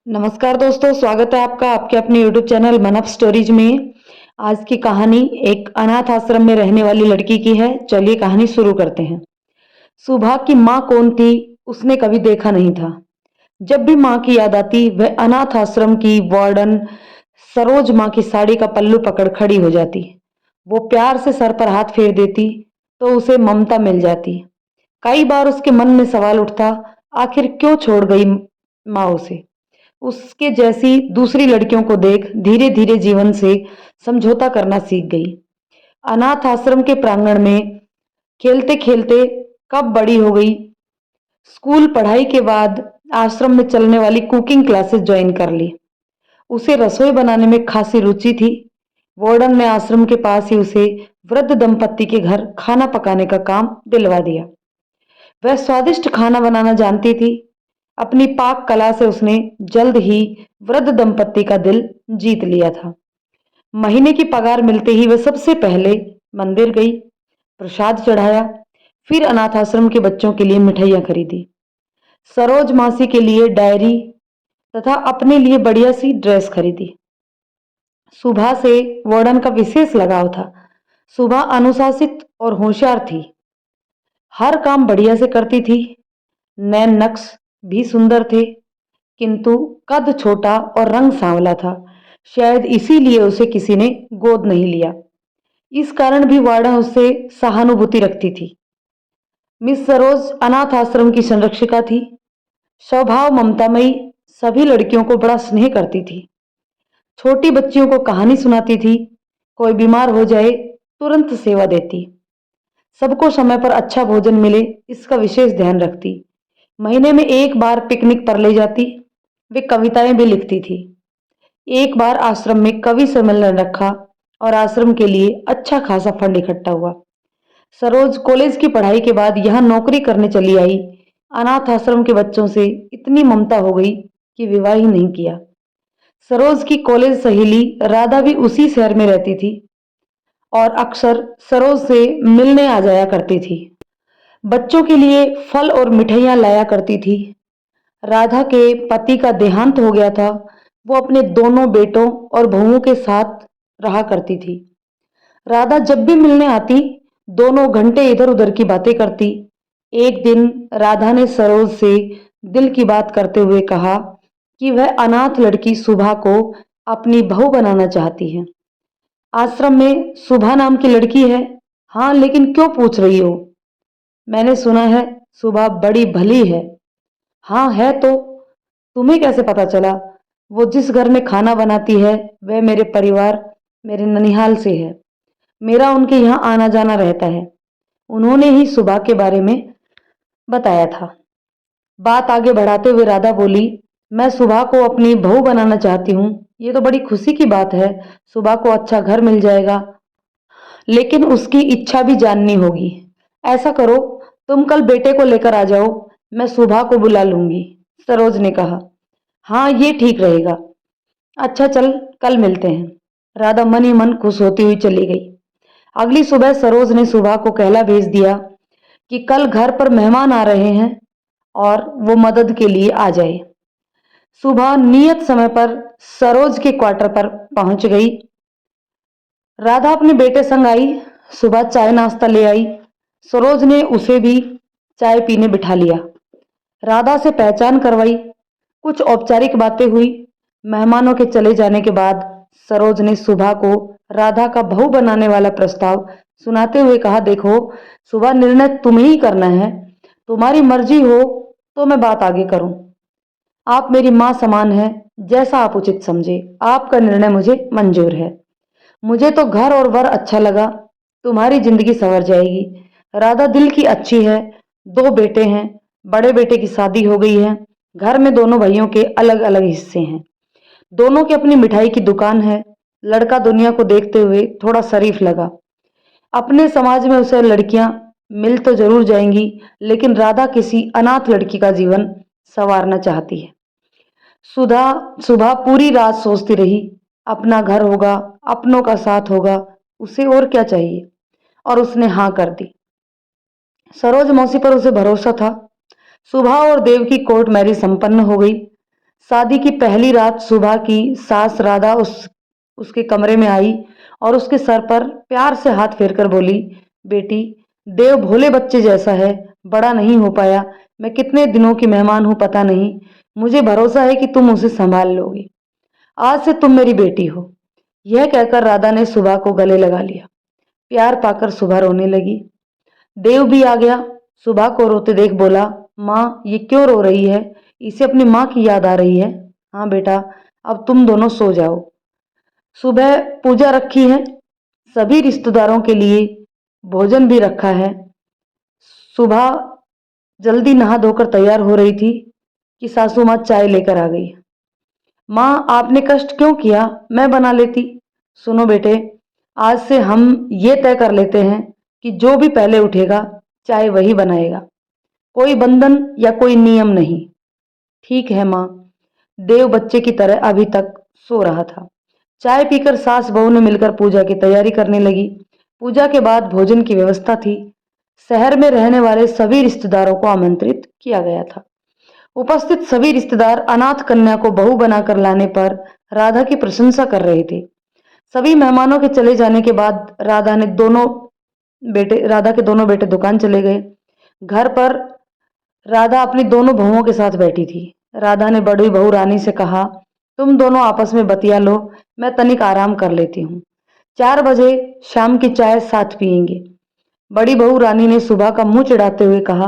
नमस्कार दोस्तों, स्वागत है आपका आपके अपने यूट्यूब चैनल मन अप स्टोरीज में। आज की कहानी एक अनाथ आश्रम में रहने वाली लड़की की है। चलिए कहानी शुरू करते हैं। सुभा की माँ कौन थी, उसने कभी देखा नहीं था। जब भी माँ की याद आती, वह अनाथ आश्रम की वार्डन सरोज माँ की साड़ी का पल्लू पकड़ खड़ी हो जाती। वो प्यार से सर पर हाथ फेर देती तो उसे ममता मिल जाती। कई बार उसके मन में सवाल उठता, आखिर क्यों छोड़ गई माँ उसे। उसके जैसी दूसरी लड़कियों को देख धीरे धीरे जीवन से समझौता करना सीख गई। अनाथ आश्रम के प्रांगण में खेलते खेलते कब बड़ी हो गई। स्कूल पढ़ाई के बाद आश्रम में चलने वाली कुकिंग क्लासेस ज्वाइन कर ली। उसे रसोई बनाने में खासी रुचि थी। वार्डन ने आश्रम के पास ही उसे वृद्ध दंपत्ति के घर खाना पकाने का काम दिलवा दिया। वह स्वादिष्ट खाना बनाना जानती थी। अपनी पाक कला से उसने जल्द ही वृद्ध दंपत्ति का दिल जीत लिया था। महीने की पगार मिलते ही वह सबसे पहले मंदिर गई, प्रसाद चढ़ाया, फिर अनाथ आश्रम के बच्चों के लिए मिठाइयाँ खरीदी, सरोज मासी के लिए डायरी तथा अपने लिए बढ़िया सी ड्रेस खरीदी। सुबह से वार्डन का विशेष लगाव था। सुबह अनुशासित और होशियार थी, हर काम बढ़िया से करती थी। नैन नक्श भी सुंदर थे, किंतु कद छोटा और रंग सांवला था। शायद इसीलिए उसे किसी ने गोद नहीं लिया। इस कारण भी वार्डन उससे सहानुभूति रखती थी। मिस सरोज अनाथ आश्रम की संरक्षिका थी। स्वभाव ममतामयी, सभी लड़कियों को बड़ा स्नेह करती थी। छोटी बच्चियों को कहानी सुनाती थी, कोई बीमार हो जाए तुरंत सेवा देती, सबको समय पर अच्छा भोजन मिले इसका विशेष ध्यान रखती। महीने में एक बार पिकनिक पर ले जाती। वे कविताएं भी लिखती थी। एक बार आश्रम में कवि सम्मेलन रखा और आश्रम के लिए अच्छा खासा फंड इकट्ठा हुआ। सरोज कॉलेज की पढ़ाई के बाद यहाँ नौकरी करने चली आई। अनाथ आश्रम के बच्चों से इतनी ममता हो गई कि विवाह ही नहीं किया। सरोज की कॉलेज सहेली राधा भी उसी शहर में रहती थी और अक्सर सरोज से मिलने आ जाया करती थी। बच्चों के लिए फल और मिठाइयाँ लाया करती थी। राधा के पति का देहांत हो गया था। वो अपने दोनों बेटों और बहुओं के साथ रहा करती थी। राधा जब भी मिलने आती, दोनों घंटे इधर उधर की बातें करती। एक दिन राधा ने सरोज से दिल की बात करते हुए कहा कि वह अनाथ लड़की सुभा को अपनी बहू बनाना चाहती है। आश्रम में सुभा नाम की लड़की है। हाँ, लेकिन क्यों पूछ रही हो? मैंने सुना है सुभा बड़ी भली है। हाँ है तो, तुम्हें कैसे पता चला? वो जिस घर में खाना बनाती है वह मेरे परिवार, मेरे ननिहाल से है। मेरा उनके यहाँ आना जाना रहता है। उन्होंने ही सुबह के बारे में बताया था। बात आगे बढ़ाते हुए राधा बोली, मैं सुबह को अपनी बहू बनाना चाहती हूँ। ये तो बड़ी खुशी की बात है। सुबह को अच्छा घर मिल जाएगा, लेकिन उसकी इच्छा भी जाननी होगी। ऐसा करो, तुम कल बेटे को लेकर आ जाओ, मैं सुबह को बुला लूंगी। सरोज ने कहा, हाँ ये ठीक रहेगा। अच्छा चल, कल मिलते हैं। राधा मन ही मन खुश होती हुई चली गई। अगली सुबह सरोज ने सुबह को कहला भेज दिया कि कल घर पर मेहमान आ रहे हैं और वो मदद के लिए आ जाए। सुबह नियत समय पर सरोज के क्वार्टर पर पहुंच गई। राधा अपने बेटे संग आई। सुबह चाय नाश्ता ले आई। सरोज ने उसे भी चाय पीने बिठा लिया। राधा से पहचान करवाई। कुछ औपचारिक बातें हुई। मेहमानों के चले जाने के बाद सरोज ने सुबह को राधा का बहू बनाने वाला प्रस्ताव सुनाते हुए कहा, देखो सुबह, निर्णय तुम्हें ही करना है। तुम्हारी मर्जी हो तो मैं बात आगे करूं। आप मेरी माँ समान हैं, जैसा आप उचित समझे। आपका निर्णय मुझे मंजूर है। मुझे तो घर और वर अच्छा लगा। तुम्हारी जिंदगी संवर जाएगी। राधा दिल की अच्छी है। दो बेटे हैं। बड़े बेटे की शादी हो गई है। घर में दोनों भाइयों के अलग अलग हिस्से हैं। दोनों की अपनी मिठाई की दुकान है। लड़का दुनिया को देखते हुए थोड़ा शरीफ लगा। अपने समाज में उसे लड़कियां मिल तो जरूर जाएंगी, लेकिन राधा किसी अनाथ लड़की का जीवन संवारना चाहती है। सुधा सुबह पूरी रात सोचती रही। अपना घर होगा, अपनों का साथ होगा, उसे और क्या चाहिए? और उसने हाँ कर दी। सरोज मौसी पर उसे भरोसा था। सुबह और देव की कोर्ट मैरिज संपन्न हो गई। शादी की पहली रात सुबह की सास राधा उसके कमरे में आई और उसके सर पर प्यार से हाथ फेरकर बोली, बेटी, देव भोले बच्चे जैसा है, बड़ा नहीं हो पाया। मैं कितने दिनों की मेहमान हूं पता नहीं, मुझे भरोसा है कि तुम उसे संभाल लोगी। आज से तुम मेरी बेटी हो। यह कहकर राधा ने सुबह को गले लगा लिया। प्यार पाकर सुबह रोने लगी। देव भी आ गया। सुबह को रोते देख बोला, माँ ये क्यों रो रही है? इसे अपनी माँ की याद आ रही है। हाँ बेटा, अब तुम दोनों सो जाओ। सुबह पूजा रखी है, सभी रिश्तेदारों के लिए भोजन भी रखा है। सुबह जल्दी नहा धोकर तैयार हो रही थी कि सासू माँ चाय लेकर आ गई। माँ आपने कष्ट क्यों किया, मैं बना लेती। सुनो बेटे, आज से हम ये तय कर लेते हैं कि जो भी पहले उठेगा चाय वही बनाएगा। कोई बंधन या कोई नियम नहीं। ठीक है माँ। देव बच्चे की तरह अभी तक सो रहा था। चाय पीकर सास बहू ने मिलकर पूजा की तैयारी करने लगी। पूजा के बाद भोजन की व्यवस्था थी। शहर में रहने वाले सभी रिश्तेदारों को आमंत्रित किया गया था। उपस्थित सभी रिश्तेदार अनाथ कन्या को बहू बनाकर लाने पर राधा की प्रशंसा कर रहे थे। सभी मेहमानों के चले जाने के बाद राधा के दोनों बेटे दुकान चले गए। घर पर राधा अपनी दोनों बहुओं के साथ बैठी थी। राधा ने बड़ी बहू रानी से कहा, तुम दोनों आपस में बतिया लो, मैं तनिक आराम कर लेती हूँ। 4 बजे शाम की चाय साथ पियेंगे। बड़ी बहू रानी ने सुबह का मुंह चिढ़ाते हुए कहा,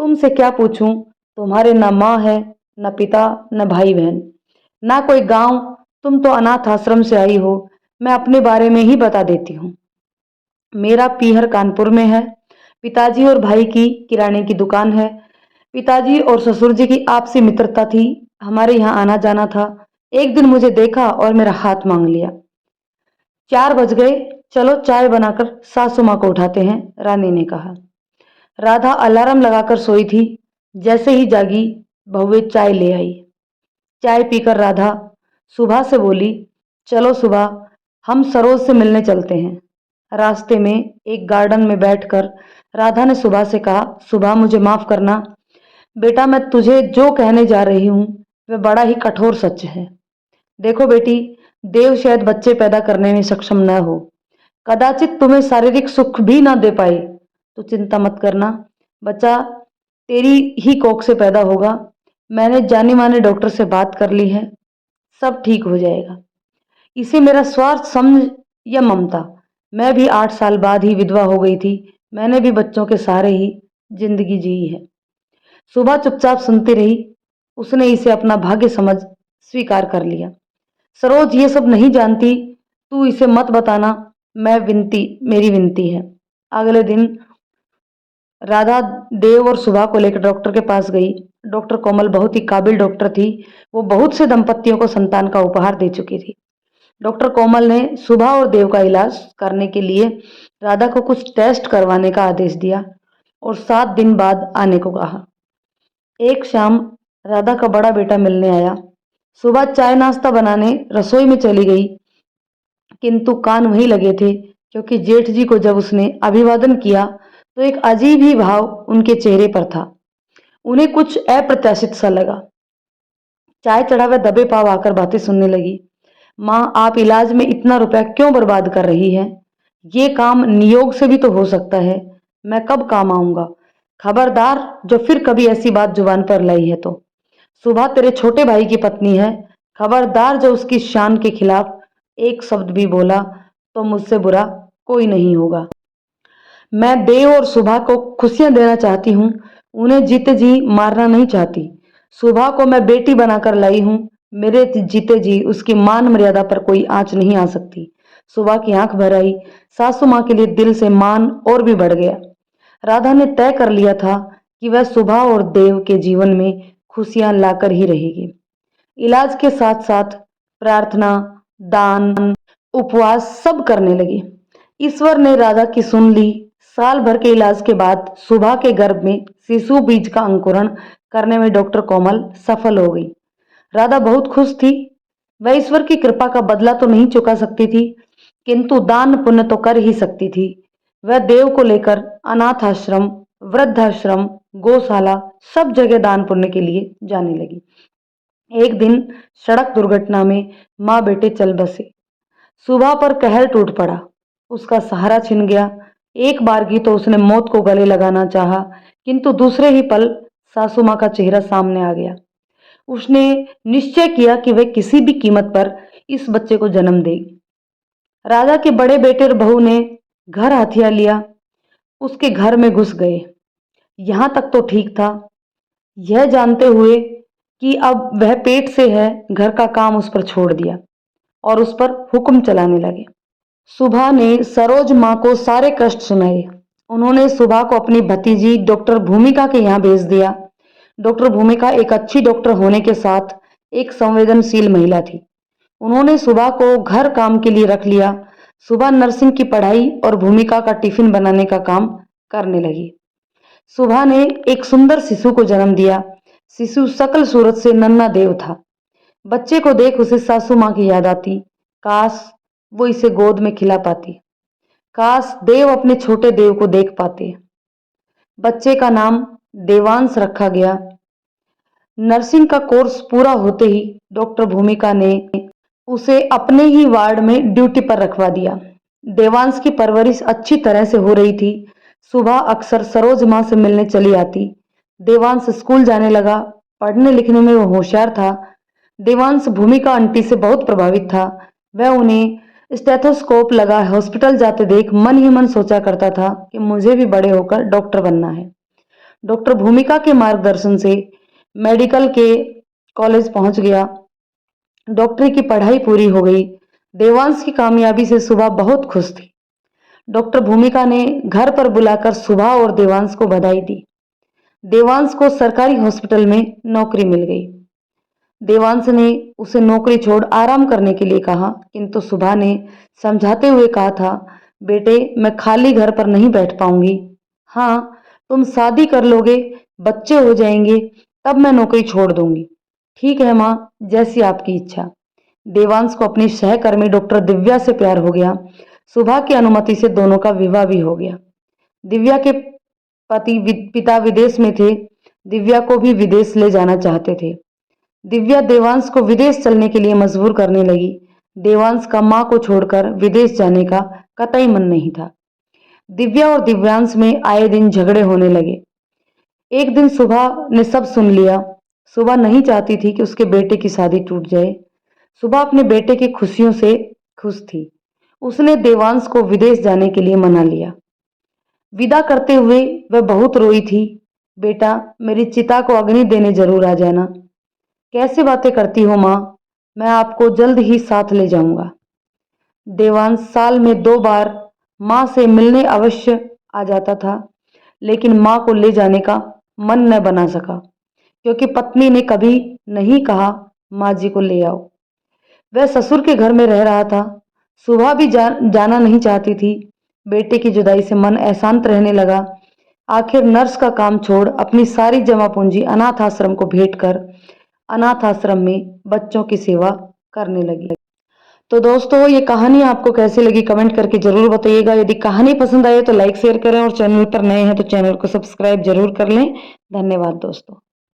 तुमसे क्या पूछूं? तुम्हारे न माँ है, न पिता, न भाई बहन, ना कोई गांव। तुम तो अनाथ आश्रम से आई हो। मैं अपने बारे में ही बता देती हूँ। मेरा पीहर कानपुर में है। पिताजी और भाई की किराने की दुकान है। पिताजी और ससुर जी की आपसी मित्रता थी। हमारे यहाँ आना जाना था। एक दिन मुझे देखा और मेरा हाथ मांग लिया। 4 बज गए। चलो चाय बनाकर सासू माँ को उठाते हैं, रानी ने कहा। राधा अलार्म लगाकर सोई थी। जैसे ही जागी, बहुए चाय ले आई। चाय पीकर राधा सुबह से बोली, चलो सुबह, हम सरोज से मिलने चलते हैं। रास्ते में एक गार्डन में बैठकर राधा ने सुबह से कहा, सुबह मुझे माफ करना बेटा, मैं तुझे जो कहने जा रही हूं वह बड़ा ही कठोर सच है। देखो बेटी, देव शायद बच्चे पैदा करने में सक्षम न हो, कदाचित तुम्हें शारीरिक सुख भी ना दे पाए, तो चिंता मत करना। बच्चा तेरी ही कोख से पैदा होगा। मैंने जाने माने डॉक्टर से बात कर ली है, सब ठीक हो जाएगा। इसे मेरा स्वार्थ समझ या ममता, मैं भी 8 साल बाद ही विधवा हो गई थी। मैंने भी बच्चों के सहारे ही जिंदगी जी है। सुबह चुपचाप सुनती रही। उसने इसे अपना भाग्य समझ स्वीकार कर लिया। सरोज ये सब नहीं जानती, तू इसे मत बताना, मेरी विनती है। अगले दिन राधा देव और सुबह को लेकर डॉक्टर के पास गई। डॉक्टर कोमल बहुत ही काबिल डॉक्टर थी। वो बहुत से दंपतियों को संतान का उपहार दे चुकी थी। डॉक्टर कोमल ने सुबह और देव का इलाज करने के लिए राधा को कुछ टेस्ट करवाने का आदेश दिया और 7 दिन बाद आने को कहा। एक शाम राधा का बड़ा बेटा मिलने आया। सुबह चाय नाश्ता बनाने रसोई में चली गई, किंतु कान वहीं लगे थे, क्योंकि जेठ जी को जब उसने अभिवादन किया तो एक अजीब ही भाव उनके चेहरे पर था। उन्हें कुछ अप्रत्याशित सा लगा। चाय चढ़ा हुआ दबे पाव आकर बातें सुनने लगी। माँ, आप इलाज में इतना रुपया क्यों बर्बाद कर रही हैं? ये काम नियोग से भी तो हो सकता है। मैं कब काम आऊंगा? खबरदार, जो फिर कभी ऐसी बात जुबान पर लाई है तो। सुबह तेरे छोटे भाई की पत्नी है। खबरदार, जो उसकी शान के खिलाफ एक शब्द भी बोला तो मुझसे बुरा कोई नहीं होगा। मैं देव और सुबह को खुशियां देना चाहती हूँ, उन्हें जीते जी मारना नहीं चाहती। सुबह को मैं बेटी बनाकर लाई हूँ। मेरे जीते जी उसकी मान मर्यादा पर कोई आंच नहीं आ सकती। सुबह की आंख भर आई। सासू माँ के लिए दिल से मान और भी बढ़ गया। राधा ने तय कर लिया था कि वह सुबह और देव के जीवन में खुशियां लाकर ही रहेगी। इलाज के साथ साथ प्रार्थना, दान, उपवास सब करने लगी। ईश्वर ने राधा की सुन ली। साल भर के इलाज के बाद सुबह के गर्भ में शिशु बीज का अंकुरण करने में डॉक्टर कोमल सफल हो गई। राधा बहुत खुश थी। वह ईश्वर की कृपा का बदला तो नहीं चुका सकती थी, किंतु दान पुण्य तो कर ही सकती थी। वह देव को लेकर अनाथ आश्रम, वृद्धाश्रम, गौशाला सब जगह दान पुण्य के लिए जाने लगी। एक दिन सड़क दुर्घटना में माँ बेटे चल बसे। सुबह पर कहर टूट पड़ा, उसका सहारा छिन गया। एक बार की तो उसने मौत को गले लगाना चाहा, किंतु दूसरे ही पल सासू माँ का चेहरा सामने आ गया। उसने निश्चय किया कि वह किसी भी कीमत पर इस बच्चे को जन्म देगी। राजा के बड़े बेटे और बहू ने घर हथिया लिया, उसके घर में घुस गए। यहां तक तो ठीक था, यह जानते हुए कि अब वह पेट से है, घर का काम उस पर छोड़ दिया और उस पर हुक्म चलाने लगे। सुभा ने सरोज माँ को सारे कष्ट सुनाए। उन्होंने सुभा को अपनी भतीजी डॉक्टर भूमिका के यहाँ भेज दिया। डॉक्टर भूमिका एक अच्छी डॉक्टर होने के साथ एक संवेदनशील महिला थी। उन्होंने सुभा को घर काम के लिए रख लिया। सुभा नर्सिंग की पढ़ाई और भूमिका का टिफिन बनाने का काम करने लगी। सुभा ने एक सुंदर शिशु को जन्म दिया। शिशु सकल सूरत से नन्हा देव था। बच्चे को देख उसे सासू माँ की याद आती। काश वो इसे गोद में खिला पाती, काश देव अपने छोटे देव को देख पाते। बच्चे का नाम देवांश रखा गया। नर्सिंग का कोर्स पूरा होते ही डॉक्टर भूमिका ने उसे अपने ही वार्ड में ड्यूटी पर रखवा दिया। देवांश की परवरिश अच्छी तरह से हो रही थी। सुबह अक्सर सरोज माँ से मिलने चली आती। देवांश स्कूल जाने लगा। पढ़ने लिखने में वो होशियार था। देवांश भूमिका आंटी से बहुत प्रभावित था। वह उन्हें स्टेथोस्कोप लगा हॉस्पिटल जाते देख मन ही मन सोचा करता था कि मुझे भी बड़े होकर डॉक्टर बनना है। डॉक्टर भूमिका के मार्गदर्शन से मेडिकल के कॉलेज पहुंच गया। डॉक्टरी की पढ़ाई पूरी हो गई। देवांश की कामयाबी से सुबह बहुत खुश थी। डॉक्टर भूमिका ने घर पर बुलाकर सुबह और देवांश को बधाई दी। देवांश को सरकारी हॉस्पिटल में नौकरी मिल गई। देवांश ने उसे नौकरी छोड़ आराम करने के लिए कहा, किंतु सुबह ने समझाते हुए कहा था, बेटे मैं खाली घर पर नहीं बैठ पाऊंगी। हाँ, तुम शादी कर लोगे, बच्चे हो जाएंगे, तब मैं नौकरी छोड़ दूंगी। ठीक है माँ, जैसी आपकी इच्छा। देवांश को अपनी सहकर्मी डॉक्टर दिव्या से प्यार हो गया। सुबह की अनुमति से दोनों का विवाह भी हो गया। दिव्या के पिता विदेश में थे। दिव्या को भी विदेश ले जाना चाहते थे। दिव्या देवांश को विदेश चलने के लिए मजबूर करने लगी। देवांश का मां को छोड़कर विदेश जाने का कतई मन नहीं था। दिव्या और दिव्यांश में आए दिन झगड़े होने लगे। एक दिन सुबह ने सब सुन लिया। सुबह नहीं चाहती थी कि उसके बेटे की शादी टूट जाए। सुबह अपने बेटे की खुशियों से खुश थी। उसने देवांश को विदेश जाने के लिए मना लिया। विदा करते हुए वह बहुत रोई थी। बेटा मेरी चिता को अग्नि देने जरूर आ जाना। कैसे बातें करती हो माँ, मैं आपको जल्द ही साथ ले जाऊंगा। देवांश साल में 2 बार माँ से मिलने अवश्य आ जाता था, लेकिन माँ को ले जाने का मन न बना सका, क्योंकि पत्नी ने कभी नहीं कहा माँ जी को ले आओ। वह ससुर के घर में रह रहा था। सुबह भी जाना नहीं चाहती थी। बेटे की जुदाई से मन अशांत रहने लगा। आखिर नर्स का काम छोड़ अपनी सारी जमा पूंजी अनाथ आश्रम को भेंट कर अनाथ आश्रम में बच्चों की सेवा करने लगी। तो दोस्तों, ये कहानी आपको कैसी लगी कमेंट करके जरूर बताइएगा। यदि कहानी पसंद आए तो लाइक शेयर करें और चैनल पर नए हैं तो चैनल को सब्सक्राइब जरूर कर लें। धन्यवाद दोस्तों।